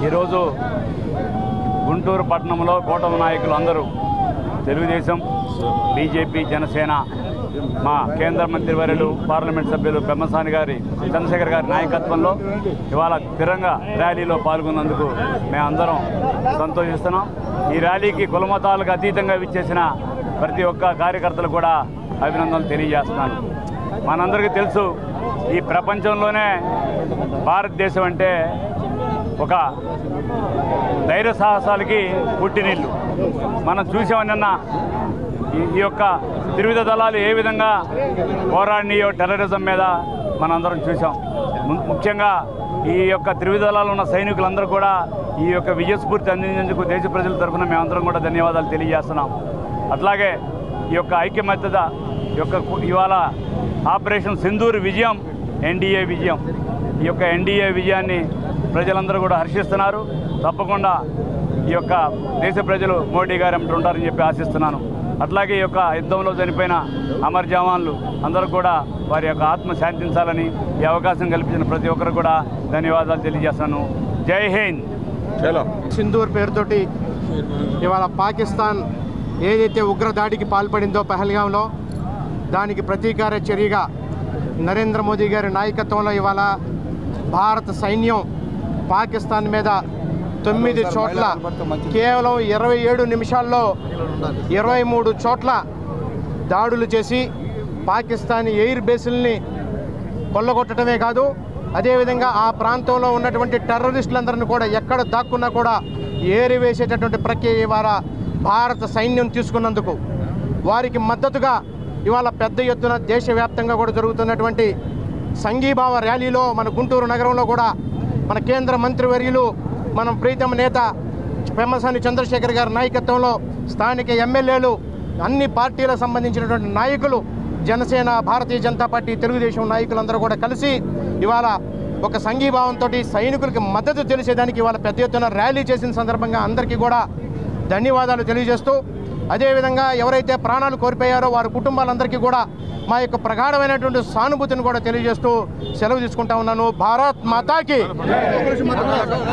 ఈరోజు గుంటూరు పట్టణంలో కూటమి నాయకులు అందరూ తెలుగుదేశం, బీజేపీ, జనసేన, మా కేంద్ర మంత్రివర్యులు పార్లమెంట్ సభ్యులు పెమ్మసాని గారి చంద్రశేఖర్ గారి నాయకత్వంలో ఇవాళ తిరంగా ర్యాలీలో పాల్గొన్నందుకు మేమందరం సంతోషిస్తున్నాం. ఈ ర్యాలీకి కులమతాలకు అతీతంగా విచ్చేసిన ప్రతి ఒక్క కార్యకర్తలు కూడా అభినందనలు తెలియజేస్తున్నాను. మనందరికీ తెలుసు, ఈ ప్రపంచంలోనే భారతదేశం అంటే ఒక ధైర్య సాహసాలకి పుట్టినిల్లు. మనం చూసామన్న ఈ యొక్క త్రివిధ దళాలు ఏ విధంగా పోరాడినాయో టెర్రరిజం మీద మనందరం చూసాం. ముఖ్యంగా ఈ యొక్క త్రివిధ దళాలు ఉన్న సైనికులందరూ కూడా ఈ యొక్క విజయస్ఫూర్తి అందించేందుకు దేశ ప్రజల తరఫున మేమందరం కూడా ధన్యవాదాలు తెలియజేస్తున్నాం. అట్లాగే ఈ యొక్క ఐక్యమత్యత ఇవాళ ఆపరేషన్ సింధూర్ విజయం ఎన్డీఏ విజయం. ఈ యొక్క ఎన్డీఏ విజయాన్ని ప్రజలందరూ కూడా హర్షిస్తున్నారు. తప్పకుండా ఈ యొక్క దేశ ప్రజలు మోడీ గారు ఎంట ఉంటారని చెప్పి ఆశిస్తున్నాను. అట్లాగే ఈ యొక్క యుద్ధంలో చనిపోయిన అమర్ జవాన్లు అందరూ కూడా వారి యొక్క ఆత్మ శాంతించాలని ఈ అవకాశం కల్పించిన ప్రతి ఒక్కరు కూడా ధన్యవాదాలు తెలియజేస్తాను. జై హింద్. సింధూర్ పేరుతోటి ఇవాళ పాకిస్తాన్ ఏదైతే ఉగ్రదాడికి పాల్పడిందో పహల్గాంలో, దానికి ప్రతీకార చర్యగా నరేంద్ర మోదీ గారి నాయకత్వంలో ఇవాళ భారత సైన్యం పాకిస్తాన్ మీద 9 చోట్ల కేవలం 27 నిమిషాల్లో 23 చోట్ల దాడులు చేసి పాకిస్తానీ ఎయిర్ బేసుల్ని కొల్లగొట్టడమే కాదు, అదేవిధంగా ఆ ప్రాంతంలో ఉన్నటువంటి టెర్రరిస్టులందరినీ కూడా ఎక్కడ దాక్కున్నా కూడా ఏరివేసేటటువంటి ప్రక్రియ ఇవాళ భారత సైన్యం తీసుకున్నందుకు వారికి మద్దతుగా ఇవాళ పెద్ద ఎత్తున దేశవ్యాప్తంగా కూడా జరుగుతున్నటువంటి సంఘీభావ ర్యాలీలో మన గుంటూరు నగరంలో కూడా మన కేంద్ర మంత్రివర్యులు, మనం ప్రీతమ నేత పెమ్మసాని చంద్రశేఖర్ గారి నాయకత్వంలో స్థానిక ఎమ్మెల్యేలు, అన్ని పార్టీలకు సంబంధించినటువంటి నాయకులు, జనసేన, భారతీయ జనతా పార్టీ, తెలుగుదేశం నాయకులందరూ కూడా కలిసి ఇవాళ ఒక సంఘీభావంతో సైనికులకి మద్దతు తెలిసేదానికి ఇవాళ పెద్ద ఎత్తున ర్యాలీ చేసిన సందర్భంగా అందరికీ కూడా ధన్యవాదాలు తెలియజేస్తూ, అదేవిధంగా ఎవరైతే ప్రాణాలు కోల్పోయారో వారి కుటుంబాలందరికీ కూడా మా యొక్క ప్రగాఢమైనటువంటి సానుభూతిని కూడా తెలియజేస్తూ సెలవు తీసుకుంటా ఉన్నాను. భారత్ మాతాకి.